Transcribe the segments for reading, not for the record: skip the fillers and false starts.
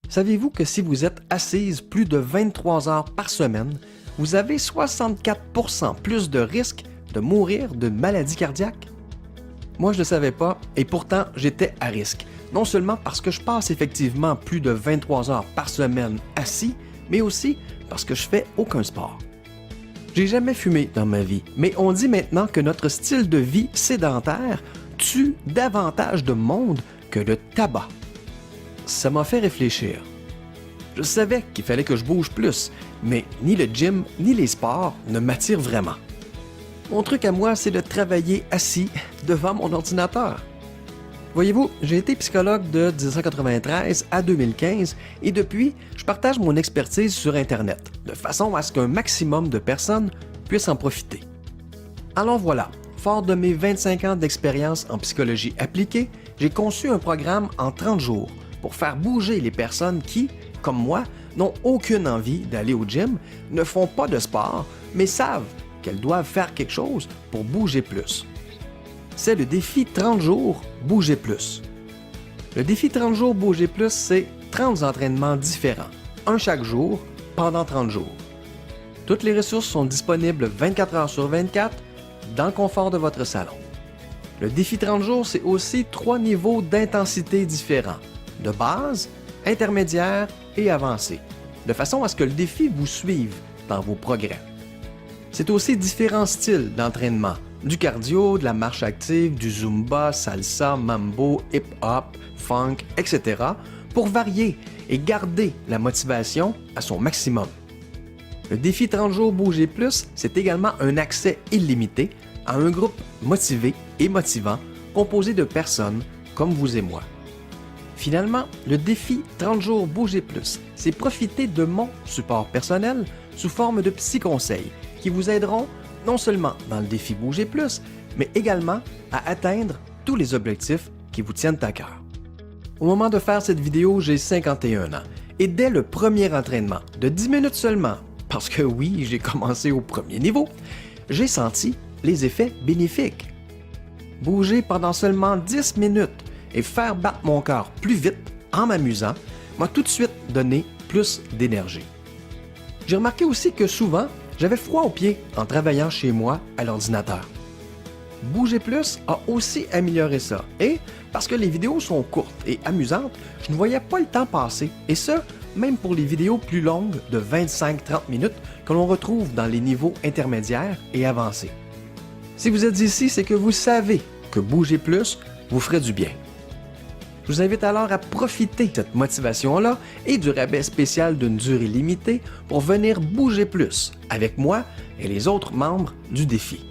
Saviez-vous que si vous êtes assise plus de 23 heures par semaine, vous avez 64% plus de risque de mourir d'une maladie cardiaque? Moi, je ne le savais pas et pourtant, j'étais à risque. Non seulement parce que je passe effectivement plus de 23 heures par semaine assis, mais aussi parce que je fais aucun sport. J'ai jamais fumé dans ma vie, mais on dit maintenant que notre style de vie sédentaire tue davantage de monde que le tabac. Ça m'a fait réfléchir. Je savais qu'il fallait que je bouge plus, mais ni le gym ni les sports ne m'attirent vraiment. Mon truc à moi, c'est de travailler assis devant mon ordinateur. Voyez-vous, j'ai été psychologue de 1993 à 2015 et depuis, je partage mon expertise sur Internet, de façon à ce qu'un maximum de personnes puissent en profiter. Alors voilà, fort de mes 25 ans d'expérience en psychologie appliquée, j'ai conçu un programme en 30 jours pour faire bouger les personnes qui, comme moi, n'ont aucune envie d'aller au gym, ne font pas de sport, mais savent qu'elles doivent faire quelque chose pour bouger plus. C'est le défi 30 jours Bouger plus. Le défi 30 jours Bouger plus, c'est 30 entraînements différents, un chaque jour, pendant 30 jours. Toutes les ressources sont disponibles 24 heures sur 24 dans le confort de votre salon. Le défi 30 jours, c'est aussi 3 niveaux d'intensité différents, de base, intermédiaire et avancé, de façon à ce que le défi vous suive dans vos progrès. C'est aussi différents styles d'entraînement, du cardio, de la marche active, du zumba, salsa, mambo, hip-hop, funk, etc. pour varier et garder la motivation à son maximum. Le défi 30 jours Bouger plus, c'est également un accès illimité à un groupe motivé et motivant composé de personnes comme vous et moi. Finalement, le défi 30 jours Bouger plus, c'est profiter de mon support personnel sous forme de psy-conseils qui vous aideront non seulement dans le défi Bouger plus, mais également à atteindre tous les objectifs qui vous tiennent à cœur. Au moment de faire cette vidéo, j'ai 51 ans et dès le premier entraînement de 10 minutes seulement, parce que oui, j'ai commencé au premier niveau, j'ai senti les effets bénéfiques. Bouger pendant seulement 10 minutes et faire battre mon cœur plus vite en m'amusant m'a tout de suite donné plus d'énergie. J'ai remarqué aussi que souvent, j'avais froid aux pieds en travaillant chez moi à l'ordinateur. Bouger plus a aussi amélioré ça et parce que les vidéos sont courtes et amusantes, je ne voyais pas le temps passer et ce, même pour les vidéos plus longues de 25-30 minutes que l'on retrouve dans les niveaux intermédiaires et avancés. Si vous êtes ici, c'est que vous savez que bouger plus vous ferait du bien. Je vous invite alors à profiter de cette motivation-là et du rabais spécial d'une durée limitée pour venir bouger plus avec moi et les autres membres du défi.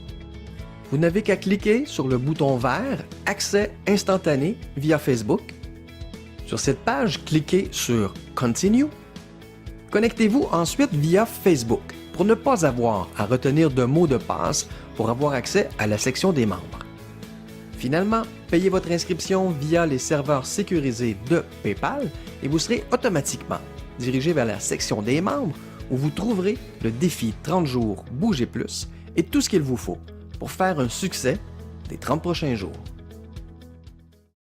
Vous n'avez qu'à cliquer sur le bouton vert « Accès instantané » via Facebook. Sur cette page, cliquez sur « Continue ». Connectez-vous ensuite via Facebook pour ne pas avoir à retenir de mot de passe pour avoir accès à la section des membres. Finalement, payez votre inscription via les serveurs sécurisés de PayPal et vous serez automatiquement dirigé vers la section des membres où vous trouverez le défi 30 jours Bouger plus et tout ce qu'il vous faut pour faire un succès des 30 prochains jours.